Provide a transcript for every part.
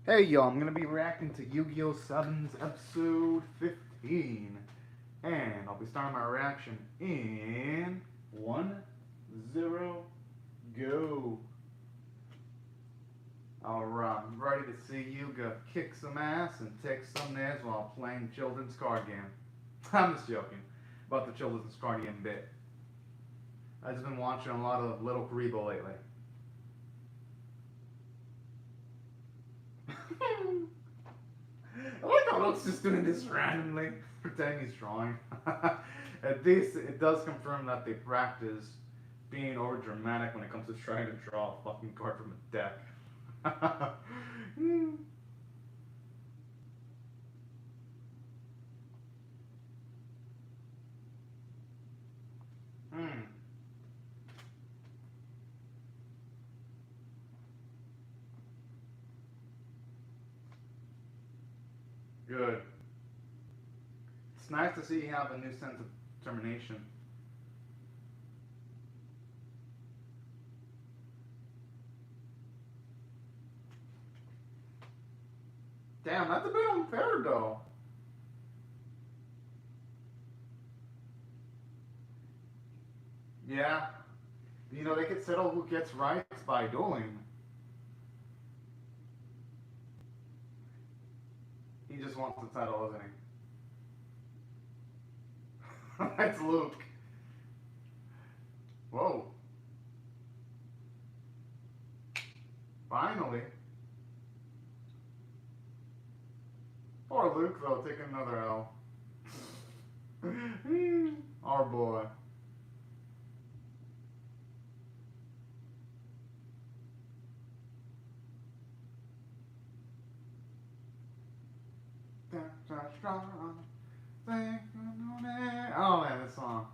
Hey y'all, I'm gonna be reacting to Yu-Gi-Oh! 7's episode 15. And I'll be starting my reaction in 1-0 go. Alright, I'm ready to see Yuga kick some ass and take some names while playing children's card game. I'm just joking about the children's card game bit. I've just been watching a lot of Little Karibo lately. I like how Luke's just doing this randomly, pretending he's drawing. At least it does confirm that they practice being over dramatic when it comes to trying to draw a fucking card from a deck. Hmm. Good. It's nice to see you have a new sense of determination. Damn, that's a bit unfair though. Yeah. You know, they could settle who gets rights by dueling. He just wants the title, doesn't he? That's Luke. Whoa. Finally. Poor Luke, though, taking another L. Our boy. Oh man, this song.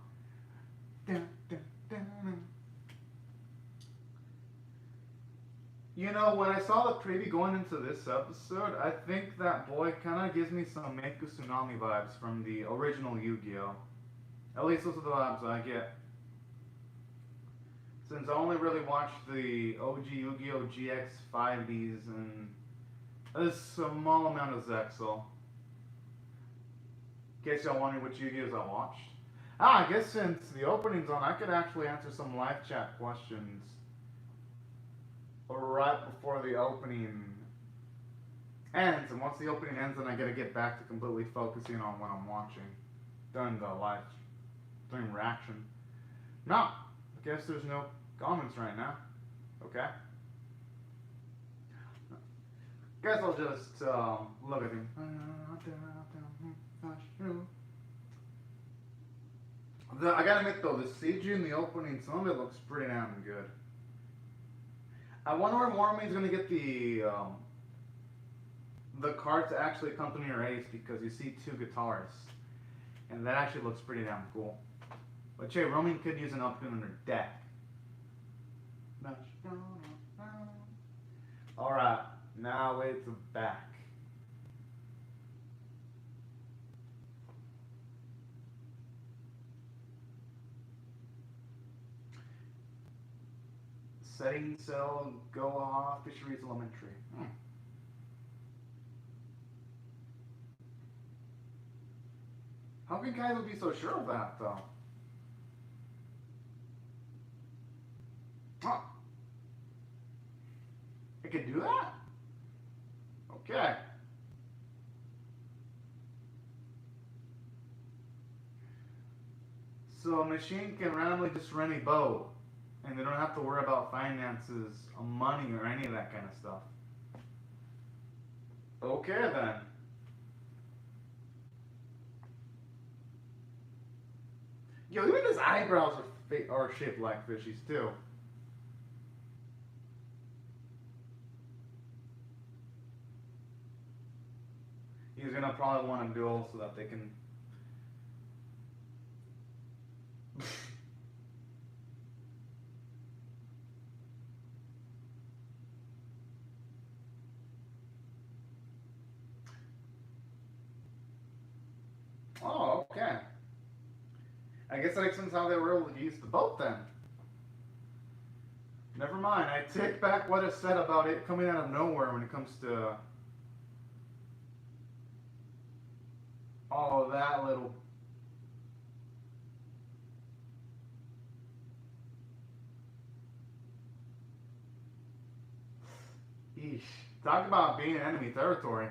You know, when I saw the preview going into this episode, I think that boy kind of gives me some Meku Tsunami vibes from the original Yu-Gi-Oh! At least those are the vibes I get. Since I only really watched the OG Yu-Gi-Oh! GX 5Ds and a small amount of Zexal. In case y'all wondering which Yu-Gi-Ohs I watched. I guess since the opening's on, I could actually answer some live chat questions right before the opening ends. And once the opening ends, then I gotta get back to completely focusing on what I'm watching during the live during reaction. No, I guess there's no comments right now. Okay. Guess I'll just look at him. I gotta admit though, the CG in the opening, some of it looks pretty damn good. I wonder where Mormy's gonna get the card to actually accompany her ace, because you see two guitars, and that actually looks pretty damn cool. But Che, Roman could use an upgrade on her deck. Alright, now it's back. Setting sail, go off, Fisheries Elementary. How can guys be so sure of that, though? Huh. It can do that? Okay. So a machine can randomly just run a bow, and they don't have to worry about finances, money, or any of that kind of stuff. Okay then. Yo, even his eyebrows are shaped like fishies too. He's gonna probably want a duel so that they can. Oh, okay. I guess that explains how they were able to use the boat then. Never mind. I take back what I said about it coming out of nowhere when it comes to Oh, that little. Eesh. Talk about being in enemy territory.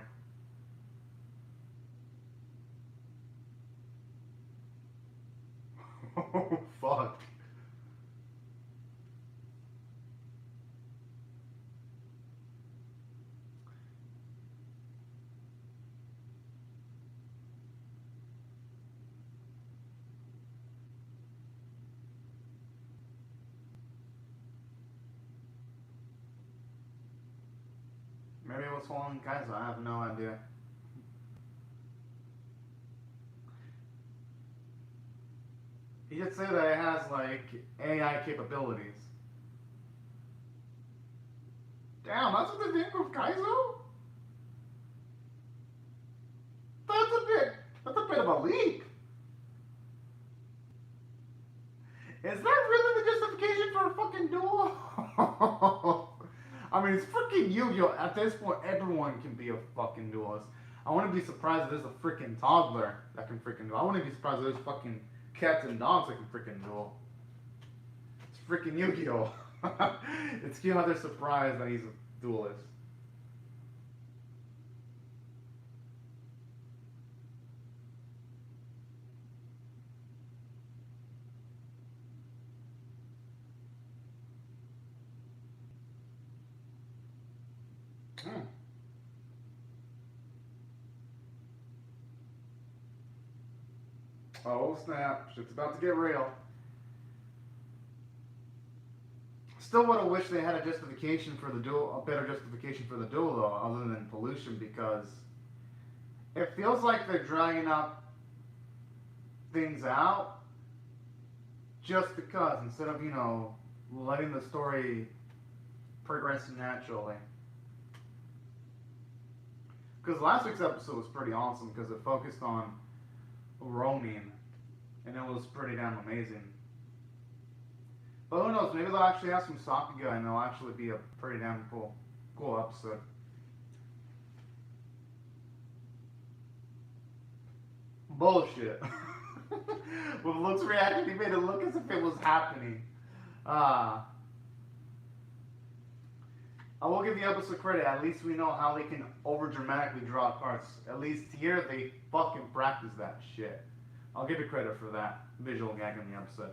Oh, fuck. Maybe it was following Kaiser. I have no idea. He did say that it has, like, AI capabilities. Damn, that's what they think of Kaizo? That's a bit. That's a bit of a leap. Is that really the justification for a fucking duel? I mean, it's freaking Yu-Gi-Oh! At this point, everyone can be a fucking duelist. I wouldn't be surprised if there's a freaking toddler that can freaking duel. I wouldn't be surprised if there's fucking cats and dogs that can freaking duel. It's freaking Yu-Gi-Oh! It's cute how they're surprised that he's a duelist. Hmm. Oh snap! Shit's about to get real. Still would have wished they had a justification for the duel, a better justification for the duel though, other than pollution, because it feels like they're dragging up things out just because, instead of, letting the story progress naturally. Because last week's episode was pretty awesome because it focused on roaming, and it was pretty damn amazing. But who knows? Maybe they'll actually have some Sakuga, and it'll actually be a pretty damn cool episode. Bullshit. With Luke's reaction, he made it look as if it was happening. Uh, I will give the episode credit. At least we know how they can over dramatically draw cards. At least here, they fucking practice that shit. I'll give you credit for that visual gag in the episode.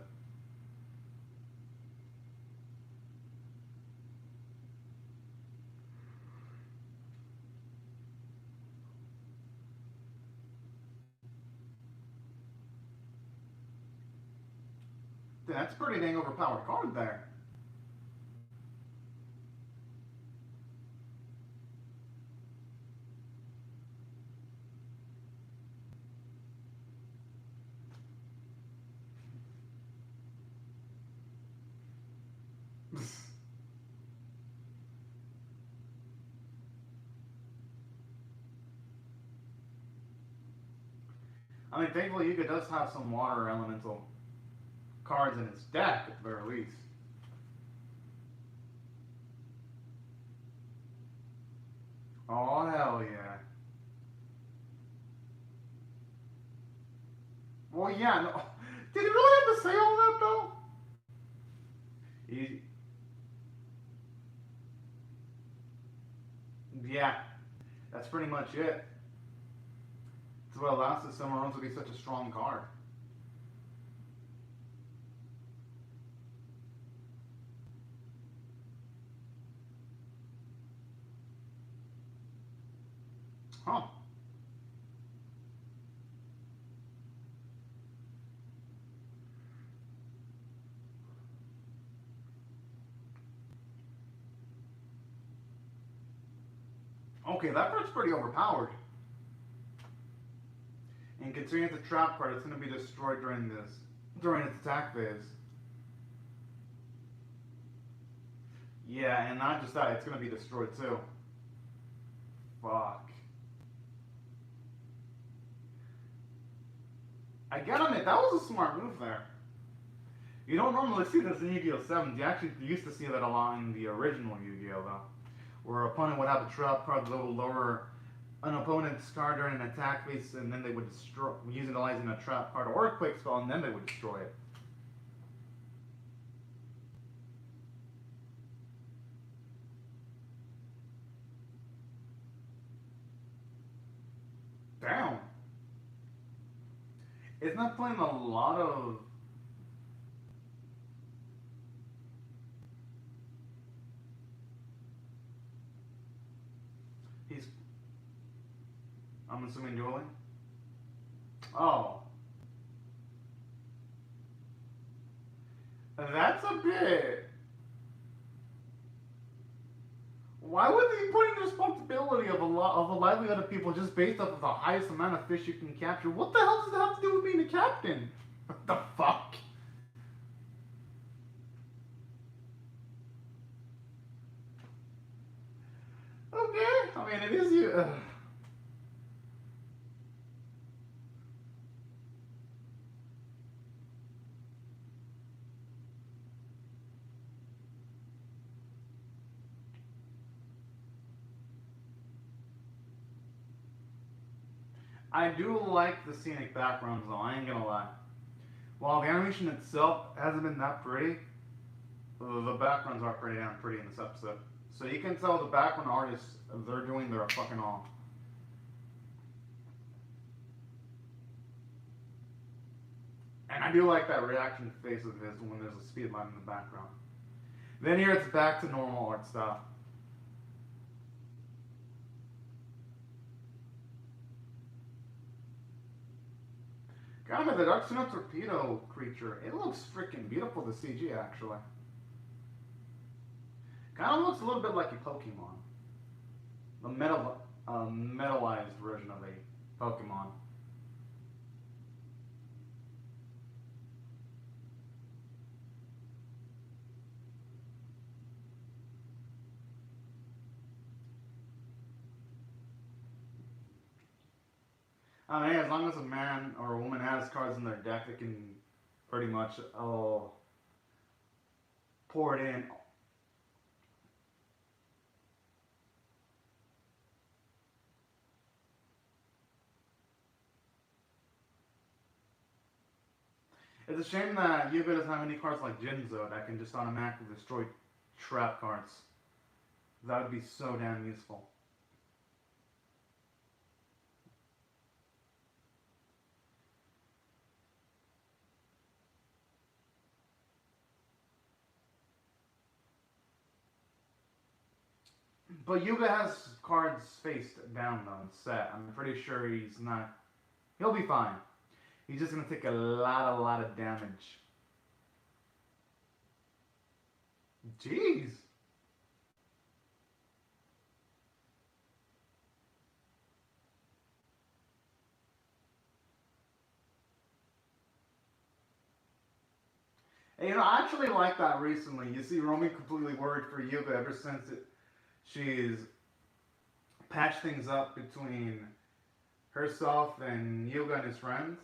That's a pretty dang overpowered card there. I mean, thankfully, Yuga does have some water elemental cards in its deck at the very least. Oh, hell yeah. Well, yeah, no. Did he really have to say all that, though? He, yeah, that's pretty much it. That's what allows the Summer Runs to be such a strong card. Huh. Okay, that card's pretty overpowered. And considering it's a trap card, it's going to be destroyed during its attack phase. Yeah, and not just that, it's going to be destroyed too. Fuck. I gotta admit, that was a smart move there. You don't normally see this in Yu-Gi-Oh! 7. You actually used to see that a lot in the original Yu-Gi-Oh! though. Where an opponent would have a trap card a little lower an opponent's card during an attack phase, and then they would destroy utilizing a trap card or a quick spell, and then they would destroy it. Damn. It's not playing a lot of. He's. I'm assuming dueling. Oh, that's a bit. Why would they put in the responsibility of a livelihood of people just based off of the highest amount of fish you can capture? What the hell does that have to do with being a captain? What the fuck? Okay, I mean it is you. I do like the scenic backgrounds though. I ain't gonna lie. While the animation itself hasn't been that pretty, the backgrounds are pretty damn pretty in this episode. So you can tell the background artists, they're doing their fucking all. And I do like that reaction face of his when there's a speed line in the background. Then here it's back to normal art style. God, but the Dark Snow Torpedo creature, it looks freaking beautiful, the CG actually. Kind of looks a little bit like a Pokemon. The metalized version of a Pokemon. I mean, as long as a man or a woman has cards in their deck, they can pretty much pour it in. It's a shame that Yuga doesn't have any cards like Jinzo that can just automatically destroy trap cards. That would be so damn useful. But Yuga has cards face down though and set. I'm pretty sure he's not. He'll be fine. He's just gonna take a lot of damage. Jeez. Hey, I actually like that recently. You see Romy completely worried for Yuga ever since she's patched things up between herself and Yuga and his friends.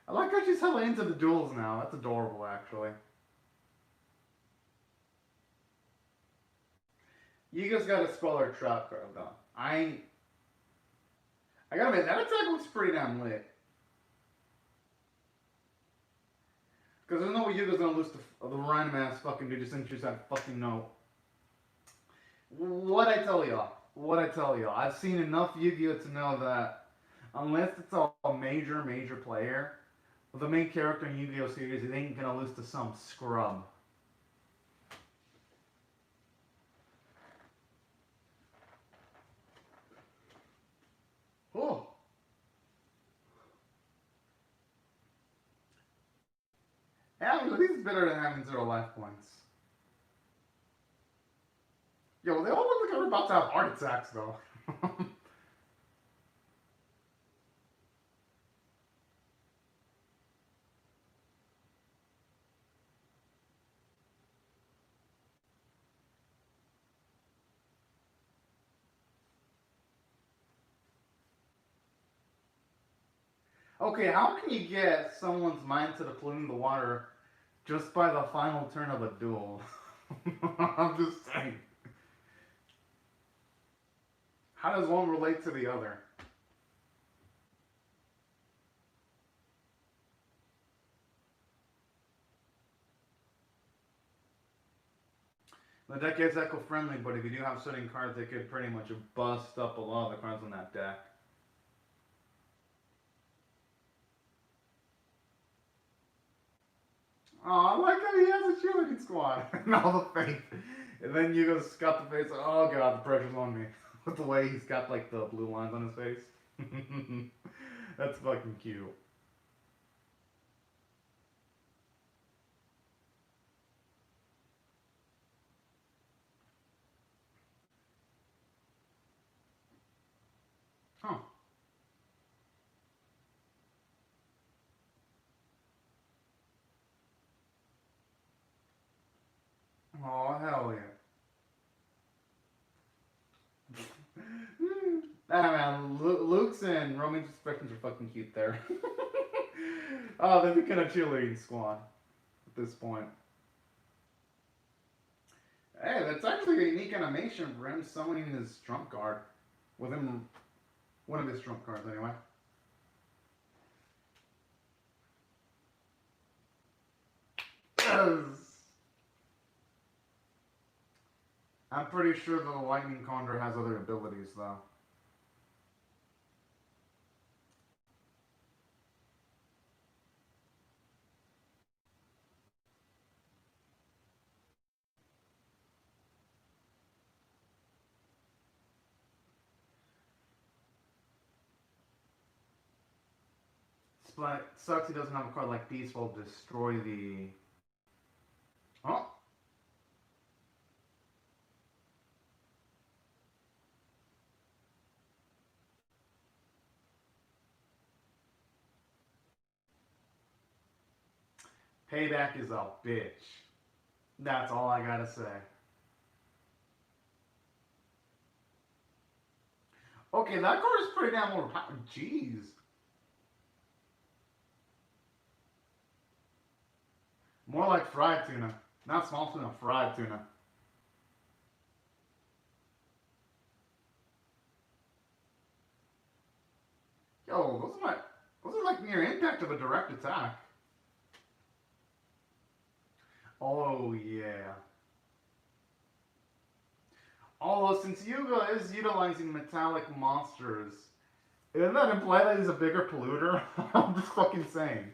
I like how she's hella into the duels now. That's adorable, actually. Yuga's got a Squalor Trap card though. I gotta admit, that attack looks pretty damn lit. Because there's no way Yuga's gonna lose to the random ass fucking dude just introduced that fucking note. What I tell y'all? What I tell y'all? I've seen enough Yu-Gi-Oh to know that unless it's a major player, the main character in Yu-Gi-Oh series, it ain't gonna lose to some scrub. Oh. Yeah, at least it's better than having 0 life points. Yo, they all look like they're about to have heart attacks, though. Okay, how can you get someone's mind to the polluting the water just by the final turn of a duel? I'm just saying. How does one relate to the other? The deck is eco-friendly, but if you do have certain cards, they could pretty much bust up a lot of the cards on that deck. Oh, I like how he has a cheerleading squad and all the faith. And then you just got the face. Oh god, the pressure's on me. With the way he's got like the blue lines on his face. That's fucking cute. Huh. Oh hell yeah. Ah man, Luke's and Roman's expressions are fucking cute there. Oh, they've become a cheerleading squad at this point. Hey, that's actually a unique animation for him summoning his trump card. With him, one of his trump cards anyway. Yes. I'm pretty sure the lightning condor has other abilities though. But sucks he doesn't have a card like Peaceful to destroy the. Oh, Payback is a bitch. That's all I gotta say. Okay, that card is pretty damn overpowered. Jeez. More like fried tuna. Not small tuna, fried tuna. Yo, those are like near impact of a direct attack. Oh yeah. Although since Yuga is utilizing metallic monsters, isn't that imply that he's a bigger polluter? I'm just fucking saying.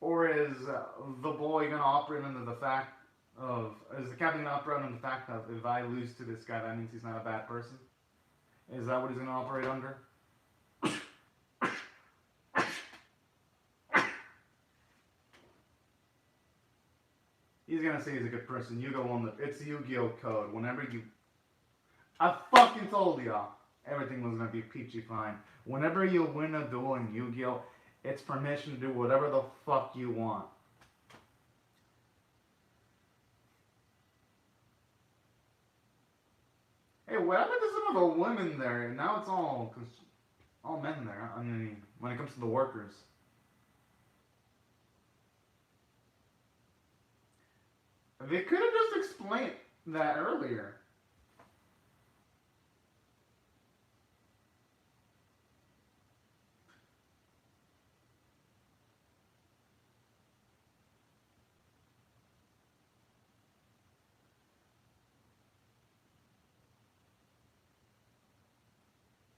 Or is the boy gonna operate under the fact of is the captain gonna operate under the fact that if I lose to this guy, that means he's not a bad person? Is that what he's gonna operate under? He's gonna say he's a good person. You go on the it's the Yu-Gi-Oh code. Whenever you, I fucking told y'all everything was gonna be peachy fine. Whenever you win a duel in Yu-Gi-Oh, it's permission to do whatever the fuck you want. Hey, what happened to some of the women there? Now it's all men there. I mean, when it comes to the workers, they could have just explained that earlier.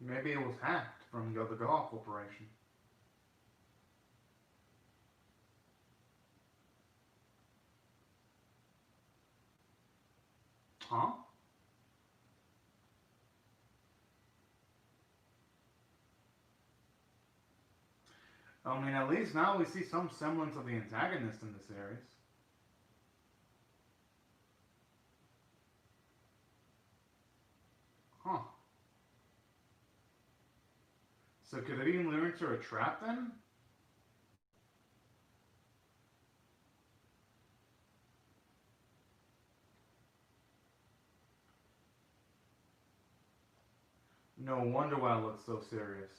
Maybe it was hacked from the other Golf Corporation. Huh? I mean, at least now we see some semblance of the antagonist in the series. Huh. So could it even lure into a trap then? No wonder why it looks so serious.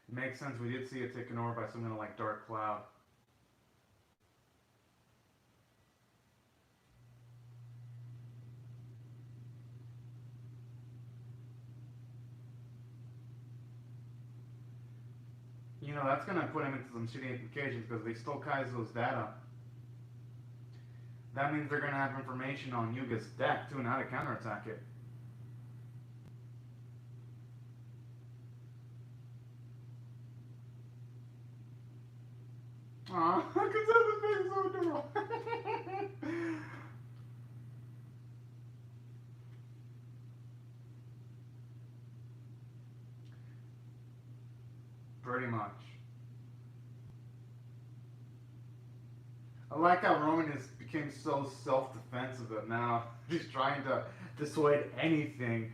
It makes sense. We did see it taken over by something like Dark Cloud. You know, that's gonna put him into some shitty implications because they stole Kaizo's data. That means they're gonna have information on Yuga's deck too and how to counterattack it. Aw, Kazuna's face is so adorable. Pretty much. I like how Roman became so self-defensive that now he's trying to dissuade anything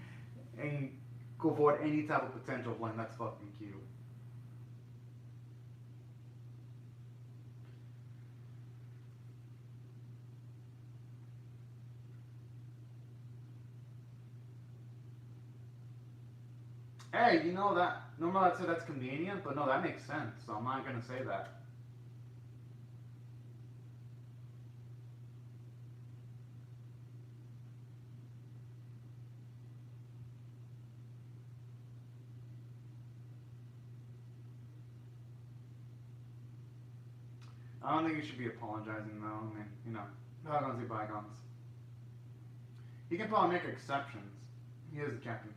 and go avoid any type of potential blame. That's fucking cute. Hey, you know that normally I'd say that's convenient, but no, that makes sense. So I'm not gonna say that. I don't think you should be apologizing though. I mean, you know, bygones be bygones. He can probably make exceptions. He is the captain.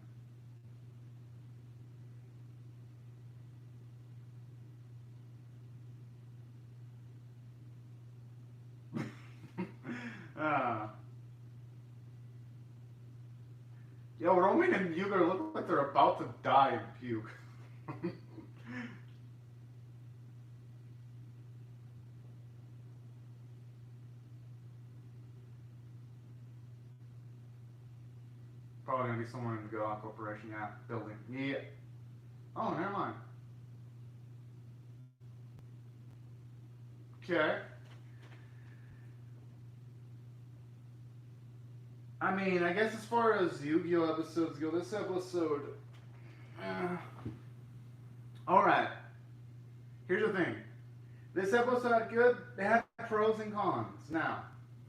uh, Yo, Roman and Yuga look like they're about to die and puke. Probably gonna be somewhere in the Goa Corporation, yeah, building. Yeah. Oh, never mind. Okay. I mean, I guess as far as Yu-Gi-Oh episodes go, this episode. Uh, Alright. Here's the thing. This episode had good. They had pros and cons. Now,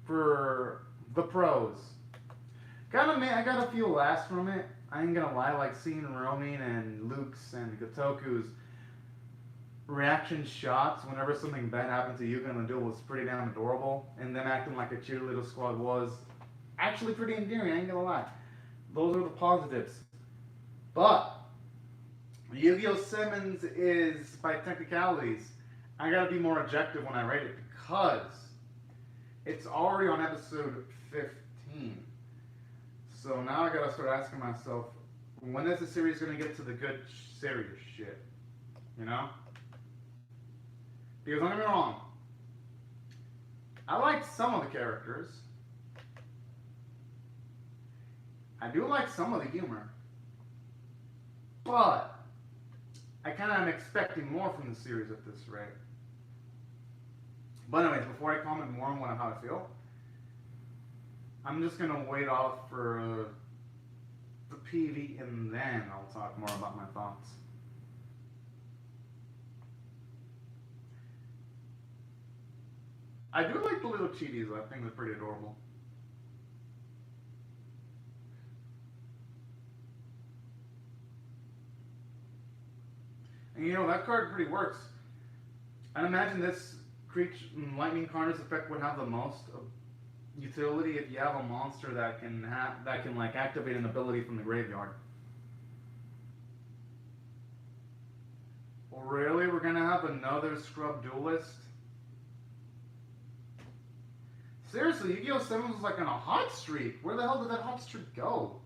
for the pros. I got a few laughs from it. I ain't gonna lie, like seeing Romin and Luke's and Gotoku's reaction shots whenever something bad happened to Yuga in the duel was pretty damn adorable. And them acting like a cheerleader squad was actually pretty endearing, I ain't gonna lie. Those are the positives. But Yu-Gi-Oh! Sevens is, by technicalities, I gotta be more objective when I rate it because it's already on episode 15. So now I gotta start asking myself, when is the series gonna get to the good serious shit? You know? Because don't get me wrong, I like some of the characters. I do like some of the humor. But I kind of am expecting more from the series at this rate. But anyways, before I comment more on how I feel, I'm just going to wait off for the PV and then I'll talk more about my thoughts. I do like the little cheaties. I think they're pretty adorable. And you know, that card pretty works. I'd imagine this creature, lightning Carnage effect would have the most utility if you have a monster that can like activate an ability from the graveyard. Well, really, we're gonna have another scrub duelist? Seriously, Yu-Gi-Oh! 7 was like on a hot streak. Where the hell did that hot streak go?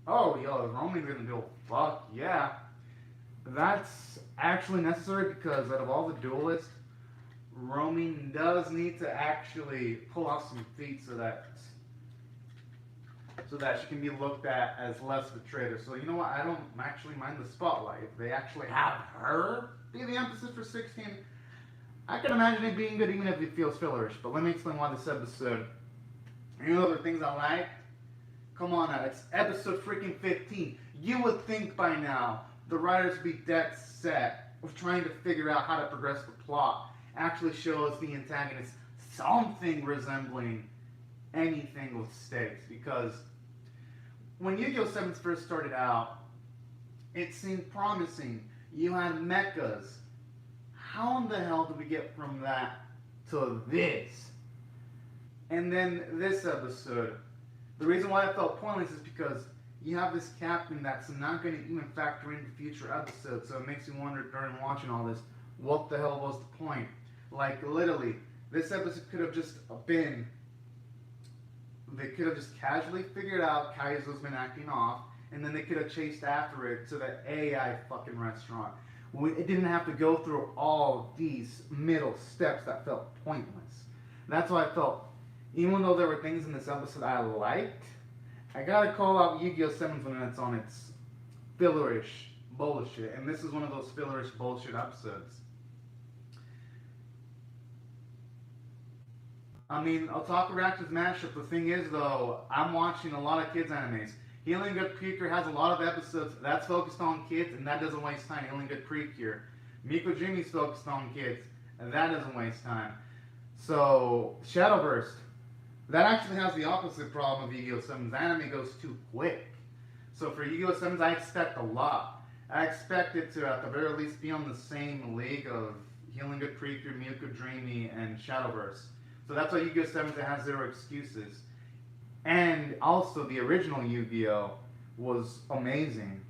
Oh, yo, Roman's gonna do fuck yeah. That's actually necessary because out of all the duelists, Roman does need to actually pull off some feats so that she can be looked at as less of a traitor. So you know what? I don't actually mind the spotlight. If they actually have her be the emphasis for 16, I can imagine it being good even if it feels fillerish. But let me explain why this episode. You know, there are things I like. Come on now, it's episode freaking 15. You would think by now the writers would be dead set of trying to figure out how to progress the plot, actually show us the antagonist something resembling anything with stakes. Because when Yu-Gi-Oh! Sevens first started out, it seemed promising. You had mechas. How in the hell did we get from that to this? And then this episode, the reason why I felt pointless is because you have this captain that's not going to even factor into future episodes, so it makes you wonder during watching all this, what the hell was the point? Like, literally, this episode could have just been, they could have just casually figured out Kaizo's been acting off, and then they could have chased after it to the AI fucking restaurant. It didn't have to go through all these middle steps that felt pointless. That's why I felt, even though there were things in this episode I liked, I gotta call out Yu-Gi-Oh! Sevens when it's on its fillerish bullshit. And this is one of those fillerish bullshit episodes. I mean, Otaku Reactions mashup. The thing is, though, I'm watching a lot of kids' animes. Healing Good Precure has a lot of episodes that's focused on kids, and that doesn't waste time. Healing Good Precure. Miko Jimmy's focused on kids, and that doesn't waste time. So, Shadowverse. That actually has the opposite problem of Yu-Gi-Oh! Sevens. The anime goes too quick. So for Yu-Gi-Oh! Sevens, I expect a lot. I expect it to, at the very least, be on the same league of Healing Good Precure, Miyuko Dreamy, and Shadowverse. So that's why Yu-Gi-Oh! Sevens, it has zero excuses. And also, the original Yu-Gi-Oh! Was amazing.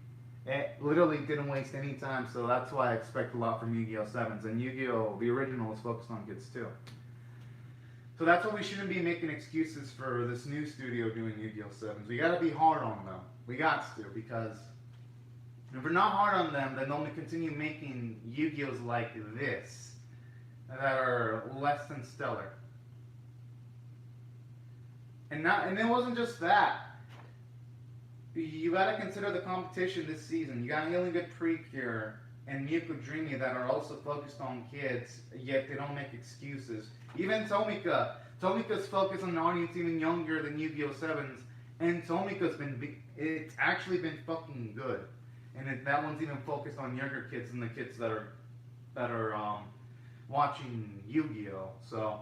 It literally didn't waste any time, so that's why I expect a lot from Yu-Gi-Oh! Sevens. And Yu-Gi-Oh! The original is focused on kids too. So that's why we shouldn't be making excuses for this new studio doing Yu-Gi-Oh! Sevens. We gotta be hard on them. We got to, because if we're not hard on them, then they'll only continue making Yu-Gi-Ohs like this that are less than stellar. And it wasn't just that. You gotta consider the competition this season. You got Healing Good Precure and Miyuko Dreamy that are also focused on kids, yet they don't make excuses. Even Tomika. Tomika's focused on an audience even younger than Yu-Gi-Oh! Sevens, and Tomika's it's actually been fucking good. And that one's even focused on younger kids than the kids that are watching Yu-Gi-Oh! So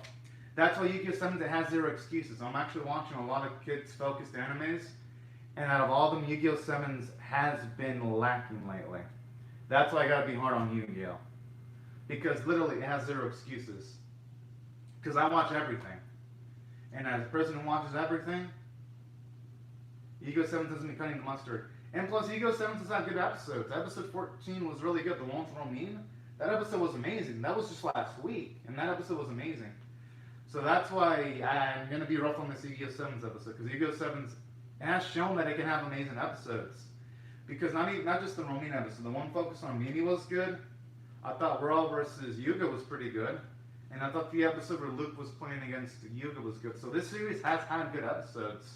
that's why Yu-Gi-Oh! Sevens, it has zero excuses. I'm actually watching a lot of kids-focused animes, and out of all of them, Yu-Gi-Oh! Sevens has been lacking lately. That's why I gotta be hard on Yu-Gi-Oh! Because literally, it has zero excuses. Because I watch everything. And as a person who watches everything, Yu-Gi-Oh! Sevens doesn't be cutting the mustard. And plus, Yu-Gi-Oh! Sevens has had good episodes. Episode 14 was really good. The one with Romin, that episode was amazing. That was just last week, and that episode was amazing. So that's why I'm gonna be rough on this Yu-Gi-Oh! Sevens episode, because Yu-Gi-Oh! Sevens has shown that it can have amazing episodes. Because not just the Romin episode, the one focused on Mimi was good. I thought Raw versus Yuga was pretty good. And I thought the episode where Luke was playing against Yuga was good. So this series has had good episodes.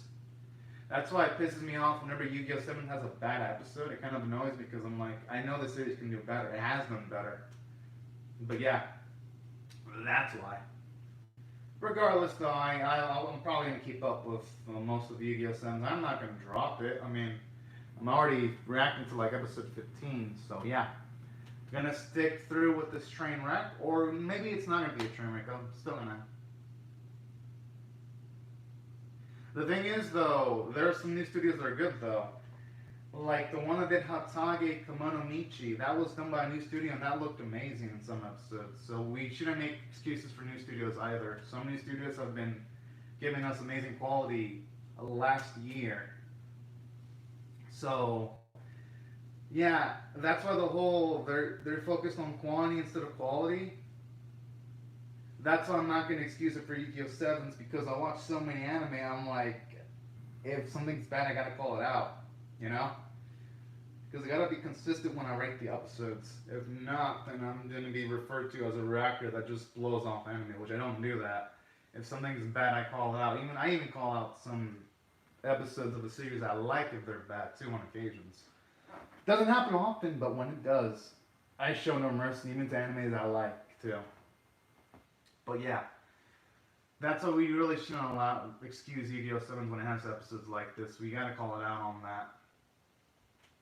That's why it pisses me off whenever Yu-Gi-Oh! 7 has a bad episode. It kind of annoys me because I'm like, I know the series can do better. It has done better. But yeah, that's why. Regardless though, I'm probably going to keep up with most of the Yu-Gi-Oh! 7s. I'm not going to drop it. I mean, I'm already reacting to like episode 15, so yeah. Gonna stick through with this train wreck, or maybe it's not gonna be a train wreck. I'm still gonna. The thing is, though, there are some new studios that are good, though. Like the one that did Hatage Kimono Michi, that was done by a new studio, and that looked amazing in some episodes. So we shouldn't make excuses for new studios either. Some new studios have been giving us amazing quality last year. So. Yeah, that's why they're focused on quantity instead of quality. That's why I'm not going to excuse it for Yu-Gi-Oh! 7s, because I watch so many anime, I'm like, if something's bad, I gotta call it out, you know? Because I gotta be consistent when I rate the episodes. If not, then I'm going to be referred to as a reactor that just blows off anime, which I don't do that. If something's bad, I call it out. I even call out some episodes of a series I like if they're bad, too, on occasions. Doesn't happen often, but when it does, I show no mercy, even to animes I like, too. But yeah, That's why we really shouldn't allow excuse Yu-Gi-Oh! Sevens when it has episodes like this. We gotta call it out on that.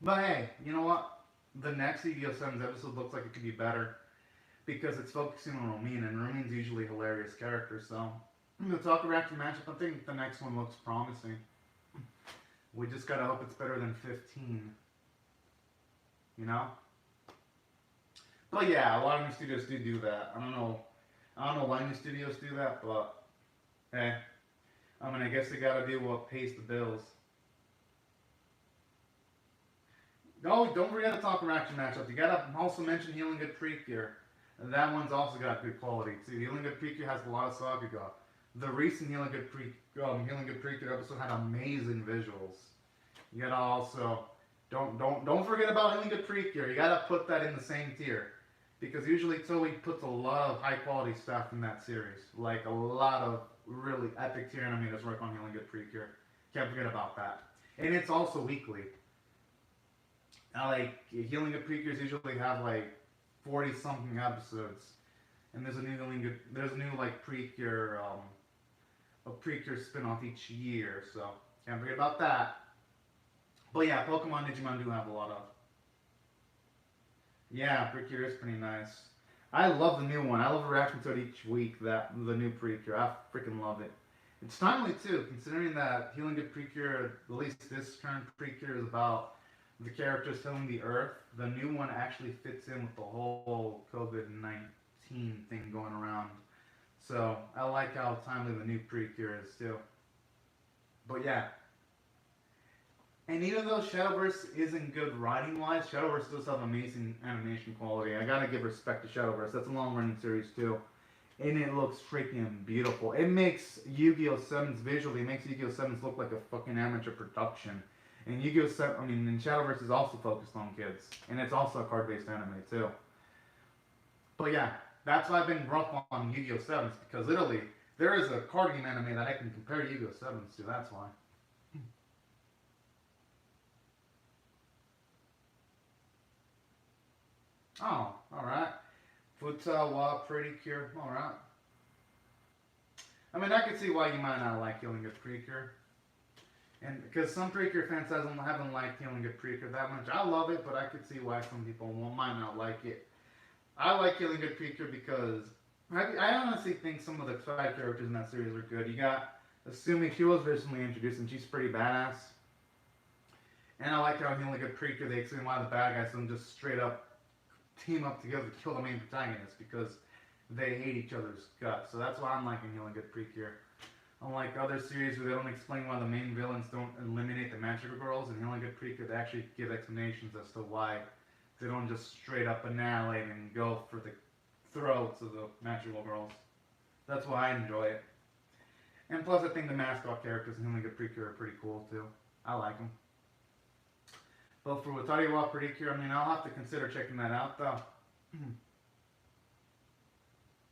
But hey, you know what? The next Yu-Gi-Oh! Sevens episode looks like it could be better because it's focusing on Romin, and Romin's usually a hilarious character. So the talk reaction matchup, I think the next one looks promising. We just gotta hope it's better than 15. You know? But yeah, a lot of new studios do that. I don't know why new studios do that, but hey, I mean, I guess they gotta do what pays the bills. Oh, don't forget to talk reaction matchup. You gotta also mention Healing Good Precure. And that one's also got good quality too. Healing Good Precure has a lot of Sakuga. The recent Healing Good Precure episode had amazing visuals. You gotta also don't forget about Healing Good Precure. You gotta put that in the same tier. Because usually Toei puts a lot of high quality stuff in that series. Like a lot of really epic tier animators work on Healing Good Precure. Can't forget about that. And it's also weekly. Like Healing Good Precures usually have like 40 something episodes. And there's a new like Precure a Precure spin-off each year, so can't forget about that. But yeah, Pokemon Digimon do have a lot of. Yeah, Precure is pretty nice. I love the new one. I love the reaction to it each week. That the new Precure, I freaking love it. It's timely too, considering that Healing Good Precure, at least this current Precure, is about the characters healing the Earth. The new one actually fits in with the whole COVID-19 thing going around. So I like how timely the new Precure is too. But yeah, and even though Shadowverse isn't good writing wise, Shadowverse does have amazing animation quality. I gotta give respect to Shadowverse. That's a long running series too. And it looks freaking beautiful. It makes Yu-Gi-Oh! 7's visually, it makes Yu-Gi-Oh! 7's look like a fucking amateur production. And Yu-Gi-Oh! 7, and Shadowverse is also focused on kids. And it's also a card-based anime too. But yeah, that's why I've been rough on Yu-Gi-Oh! 7's, because literally, there is a card game anime that I can compare Yu-Gi-Oh! 7's to, that's why. Oh, alright. Futawa, Pretty Cure, alright. I mean, I could see why you might not like Healing Good Precure. And because some Precure fans haven't liked Healing Good Precure that much. I love it, but I could see why some people might not like it. I like Healing Good Precure because I honestly think some of the side characters in that series are good. You got Assuming, she was recently introduced and she's pretty badass. And I like how in Healing Good Precure they explain why the bad guys don't just straight up team up together to kill the main protagonist, because they hate each other's guts. So that's why I'm liking Healing Good Precure. Unlike other series where they don't explain why the main villains don't eliminate the magical girls, in Healing Good Precure they actually give explanations as to why they don't just straight up annihilate and go for the throats of the magical girls. That's why I enjoy it. And plus, I think the mascot characters in Healing Good Precure are pretty cool too. I like them. But for Watariwa Precure, I mean, I'll have to consider checking that out though.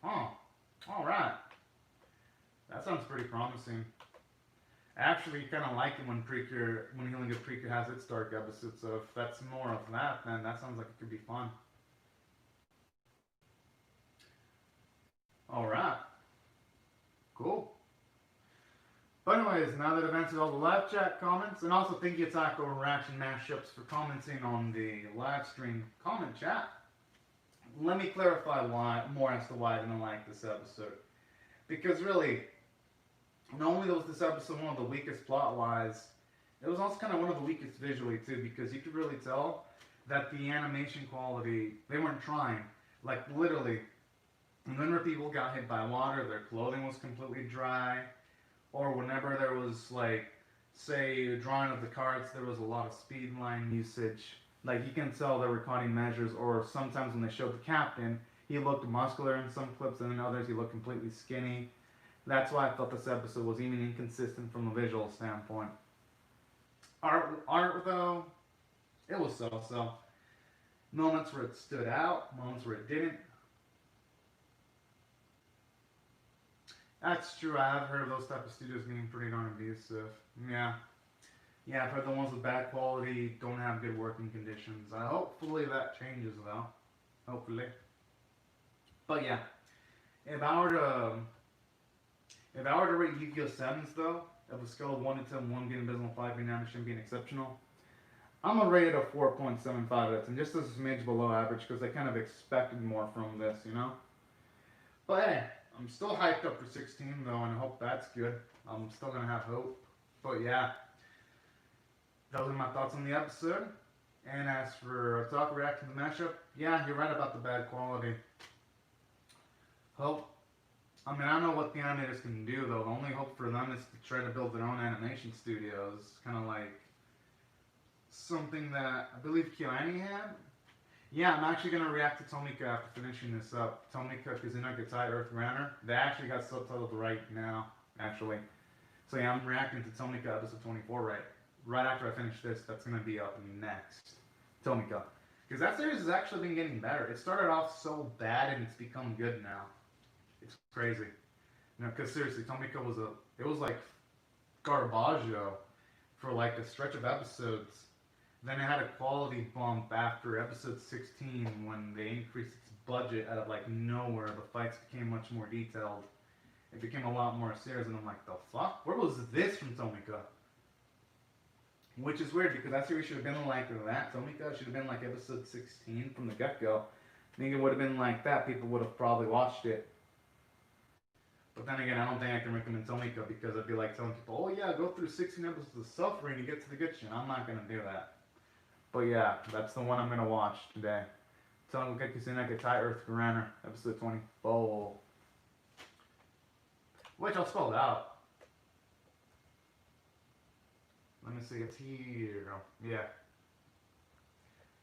Oh, alright. That sounds pretty promising. I actually kind of like it when Healing Good Precure has its dark episodes, so if that's more of that, then that sounds like it could be fun. Alright. Cool. But anyways, now that I've answered all the live chat comments, and also thank you Taco Reaction Mashups for commenting on the live stream comment chat, let me clarify more as to why I didn't like this episode. Because really, not only was this episode one of the weakest plot-wise, it was also kind of one of the weakest visually too, because you could really tell that the animation quality, they weren't trying. Like literally, whenever people got hit by water, their clothing was completely dry, or whenever there was like, say, a drawing of the cards, there was a lot of speed line usage. Like you can tell they were cutting measures, or sometimes when they showed the captain, he looked muscular in some clips, and in others he looked completely skinny. That's why I thought this episode was even inconsistent from a visual standpoint. Art though, it was so-so. Moments where it stood out, moments where it didn't. That's true, I have heard of those type of studios being pretty darn abusive. Yeah. Yeah, I've heard the ones with bad quality don't have good working conditions. Hopefully that changes though. Hopefully. But yeah, if I If I were to rate Yu-Gi-Oh! Sevens though, of a scale of 1 to 10, 1 being abysmal, 5 being average, and being exceptional, I'm gonna rate it a 4.75 out of 10, just a smidge below average because I kind of expected more from this, you know? But hey, I'm still hyped up for 16 though, and I hope that's good. I'm still gonna have hope. But yeah, those are my thoughts on the episode. And as for a talk reaction to the mashup, yeah, you're right about the bad quality. Hope. I mean, I don't know what the animators can do though. The only hope for them is to try to build their own animation studios, kind of like something that I believe Kyoani had. Yeah, I'm actually gonna react to Tomika after finishing this up. Tomika Kazuna Gatai Earth Runner. They actually got subtitled right now, actually. So yeah, I'm reacting to Tomika episode 24 right after I finish this. That's gonna be up next. Tomika. Because that series has actually been getting better. It started off so bad and it's become good now. It's crazy. You know, because seriously, Tomika it was like Garbaggio for like a stretch of episodes. Then it had a quality bump after episode 16 when they increased its budget out of like nowhere. The fights became much more detailed. It became a lot more serious, and I'm like, the fuck? Where was this from Tomika? Which is weird because that series should have been like that. Tomika should have been like episode 16 from the get-go. I think it would have been like that. People would have probably watched it. But then again, I don't think I can recommend Tomika because I'd be like telling people, oh yeah, go through 16 episodes of suffering to get to the good shit. I'm not going to do that. But yeah, that's the one I'm going to watch today. Tomika Kazuna Gatai Earth Runner, episode 24. Which I'll spell it out. Let me see, it's here. Yeah.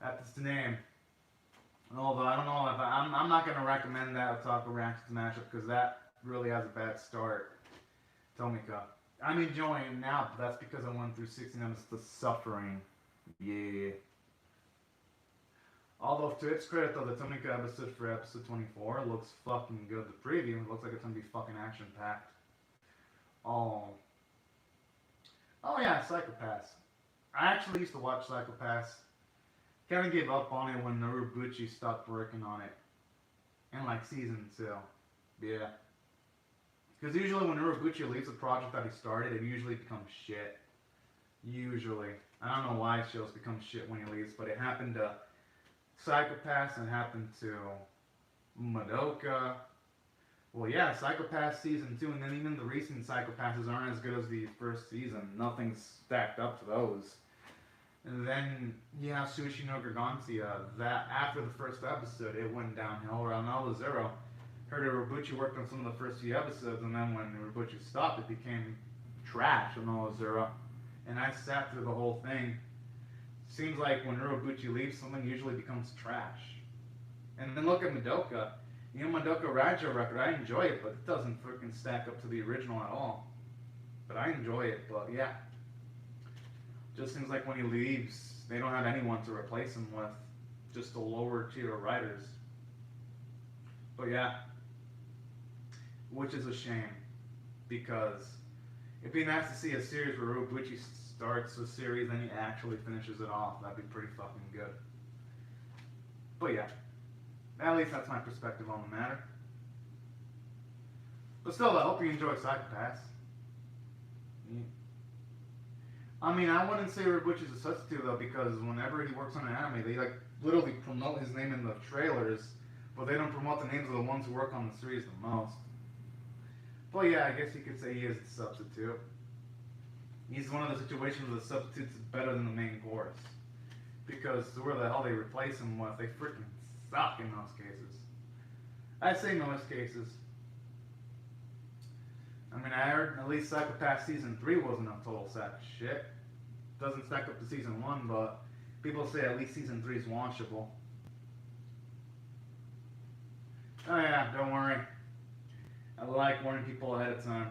That's the name. Although I don't know if I'm not going to recommend that Otaku Reactions mashup because that really has a bad start. Tomika. I'm enjoying it now, but that's because I went through 16 episodes of suffering. Yeah. Although to its credit though, the Tomika episode for episode 24 looks fucking good. The preview looks like it's gonna be fucking action packed. Oh yeah, Psychopaths. I actually used to watch Psychopaths. Kind of gave up on it when Nobuchi stopped working on it. In like season 2. Yeah. Because usually when Nobuchi leaves a project that he started, it usually becomes shit. Usually. I don't know why shows become shit when he leaves, but it happened to Psychopaths and it happened to Madoka. Well, yeah, Psychopaths season 2, and then even the recent Psychopaths aren't as good as the first season. Nothing's stacked up to those. And then you have Sushi no Gargantia. That after the first episode, it went downhill. Around Nova Zero, heard Robuchi worked on some of the first few episodes, and then when Robuchi stopped, it became trash on Nova Zero. And I sat through the whole thing. Seems like when Urobuchi leaves, something usually becomes trash. And then look at Madoka. You know, Madoka Raja record, I enjoy it, but it doesn't freaking stack up to the original at all. But I enjoy it, but yeah. Just seems like when he leaves, they don't have anyone to replace him with. Just the lower tier writers. But yeah. Which is a shame. Because it'd be nice to see a series where Urobuchi starts a series and he actually finishes it off. That'd be pretty fucking good. But yeah. At least that's my perspective on the matter. But still, I hope you enjoy Psychopaths. Yeah. I mean, I wouldn't say Urobuchi's a substitute though, because whenever he works on an anime, they like literally promote his name in the trailers, but they don't promote the names of the ones who work on the series the most. But yeah, I guess you could say he is the substitute. He's one of the situations where the substitute's better than the main course. Because where the hell they replace him with, they freaking suck in most cases. I say most cases. I mean, I heard at least Psychopath Season 3 wasn't a total sack of shit. Doesn't stack up to Season 1, but people say at least Season 3 is watchable. Oh yeah, don't worry. I like warning people ahead of time.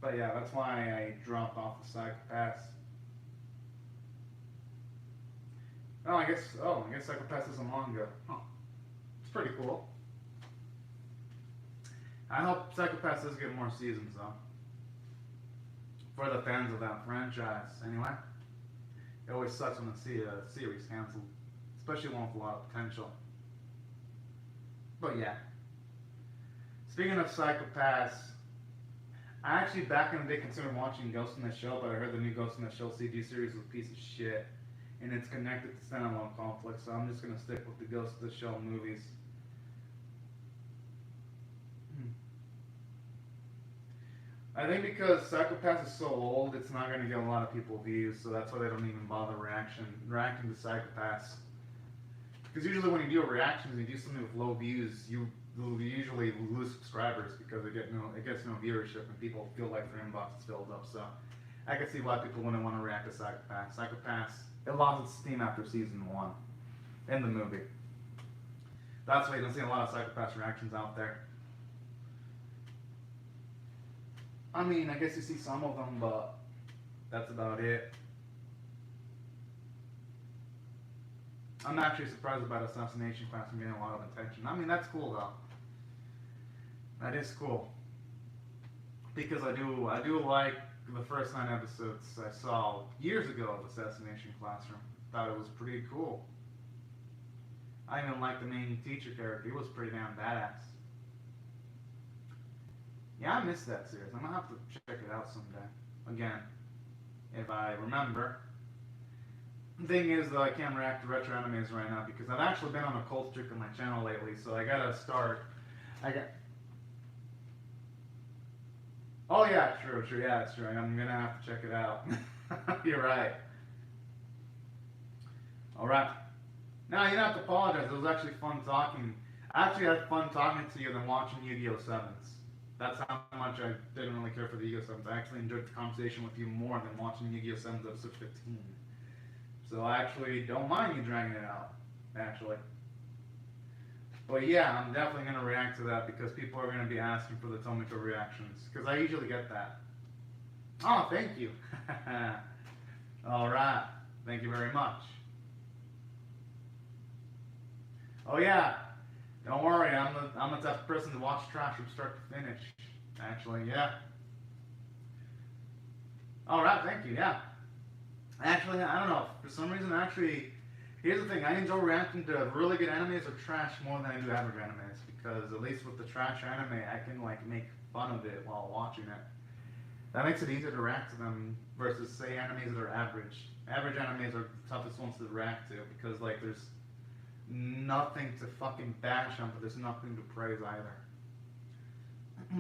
But yeah, that's why I dropped off the Psychopaths. I guess Psychopaths is a manga. Huh. It's pretty cool. I hope Psychopaths does get more seasons though. For the fans of that franchise, anyway. It always sucks when I see a series canceled. Especially one with a lot of potential. But yeah. Speaking of Psychopaths, I actually back in the day considered watching Ghost in the Shell, but I heard the new Ghost in the Shell CG series was a piece of shit, and it's connected to standalone conflict, so I'm just gonna stick with the Ghost of the Shell movies. I think because Psychopath is so old, it's not gonna get a lot of people views, so that's why they don't even bother reacting to Psychopaths. Because usually when you do reactions and you do something with low views, you usually lose subscribers because it gets no viewership and people feel like their inbox is filled up. So I can see why people wouldn't want to react to Psychopaths. Psychopaths, it lost its steam after season 1 in the movie. That's why you don't see a lot of Psychopaths reactions out there. I mean, I guess you see some of them, but that's about it. I'm actually surprised about Assassination Classroom getting a lot of attention. I mean, that's cool though. That is cool. Because I do like the first 9 episodes I saw years ago of Assassination Classroom. Thought it was pretty cool. I even liked the main teacher character. He was pretty damn badass. Yeah, I missed that series. I'm gonna have to check it out someday. Again, if I remember. The thing is, though, I can't react to retro animes right now because I've actually been on a cult streak on my channel lately, so I gotta start. Oh yeah, true, yeah, it's true. I'm gonna have to check it out. You're right. Alright. Now, you don't have to apologize. It was actually fun talking. I actually had fun talking to you than watching Yu-Gi-Oh! Sevens. That's how much I didn't really care for the Yu-Gi-Oh! Sevens. I actually enjoyed the conversation with you more than watching Yu-Gi-Oh! Sevens episode 15. So I actually don't mind you dragging it out, actually. But yeah, I'm definitely going to react to that because people are going to be asking for the Tomiko reactions. Because I usually get that. Oh, thank you. Alright. Thank you very much. Oh yeah. Don't worry, I'm the type of person to watch trash from start to finish. Actually, yeah. Alright, thank you, yeah. Actually, I don't know. For some reason, here's the thing. I enjoy reacting to really good animes or trash more than I do average animes. Because at least with the trash anime, I can like make fun of it while watching it. That makes it easier to react to them versus say animes that are average. Average animes are the toughest ones to react to because like there's nothing to fucking bash on, but there's nothing to praise either.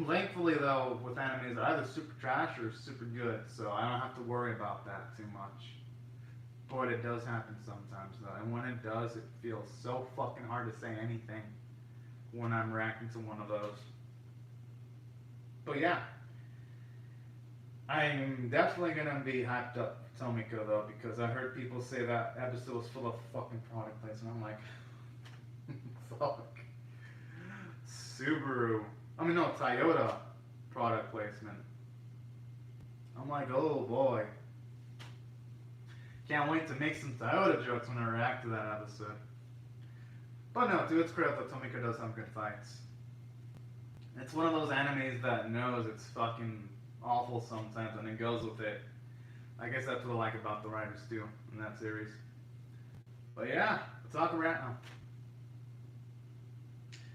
Thankfully, though, with animes, they're either super trash or super good, so I don't have to worry about that too much. But it does happen sometimes, though, and when it does, it feels so fucking hard to say anything when I'm reacting to one of those. But yeah, I'm definitely gonna be hyped up for Tomiko, though, because I heard people say that episode was full of fucking product placement. I'm like, fuck. Toyota product placement. I'm like, oh boy. Can't wait to make some Toyota jokes when I react to that episode. But no, to its credit, though, Tomiko does have good fights. It's one of those animes that knows it's fucking awful sometimes and it goes with it. I guess that's what I like about the writers too in that series. But yeah, let's talk right now.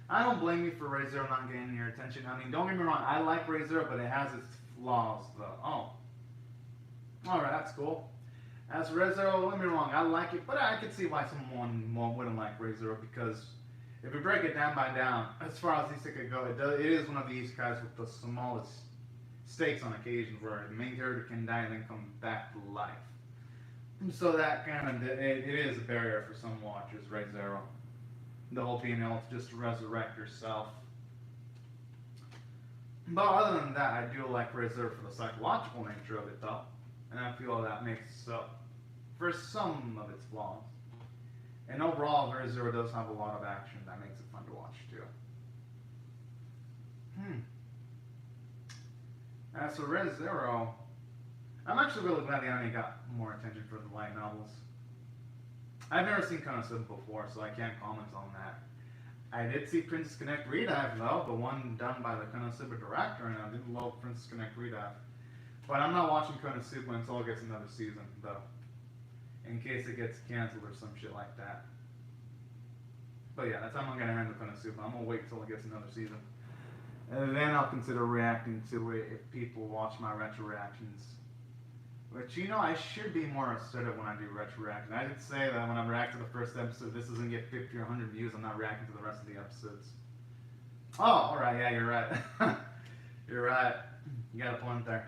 I don't blame you for Re:Zero not getting your attention. I mean, don't get me wrong, I like Re:Zero, but it has its flaws, though. Oh. Alright, that's cool. As for Re:Zero, don't get me wrong, I like it, but I could see why someone wouldn't like Re:Zero, because if you break it down by down, as far as isekai go, it is one of the isekais with the smallest stakes on occasion, where the main character can die and then come back to life. So that kind of, it is a barrier for some watchers, Re:Zero. The whole being able to just resurrect yourself. But other than that, I do like Re:Zero for the psychological nature of it, though. And I feel that makes up for some of its flaws. And overall, Re:Zero does have a lot of action that makes it fun to watch, too. As for Re:Zero, I'm actually really glad the anime got more attention for the light novels. I've never seen Konosuba before, so I can't comment on that. I did see Princess Connect Redive, though, the one done by the Konosuba director, and I did love Princess Connect Redive. But I'm not watching Konosuba until it gets another season, though. In case it gets canceled or some shit like that. But yeah, that's how I'm gonna handle Konosuba. I'm gonna wait until it gets another season. And then I'll consider reacting to it if people watch my retro reactions. Which, you know, I should be more assertive when I do retro reactions. I did say that when I react to the first episode, this doesn't get 50 or 100 views, I'm not reacting to the rest of the episodes. Oh, alright, yeah, you're right. You're right. You got a point there.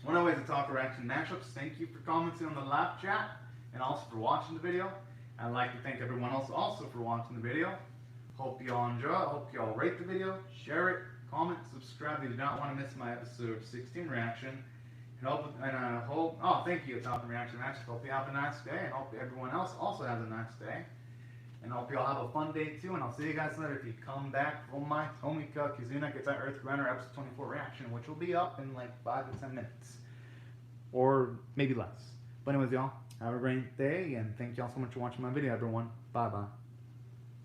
One of the ways to talk reaction matchups, thank you for commenting on the live chat, and also for watching the video. I'd like to thank everyone else also for watching the video. Hope you all enjoy. I hope you all rate the video, share it, comment, subscribe if you do not want to miss my episode 16 reaction. And oh, thank you, Top Reaction Matches. Hope you have a nice day, and hope everyone else also has a nice day. And hope you all have a fun day too, and I'll see you guys later if you come back for my Tomika Kizuna Gets That Earth Runner episode 24 reaction, which will be up in like 5 to 10 minutes. Or maybe less. But anyways, y'all, have a great day, and thank y'all so much for watching my video, everyone. Bye-bye.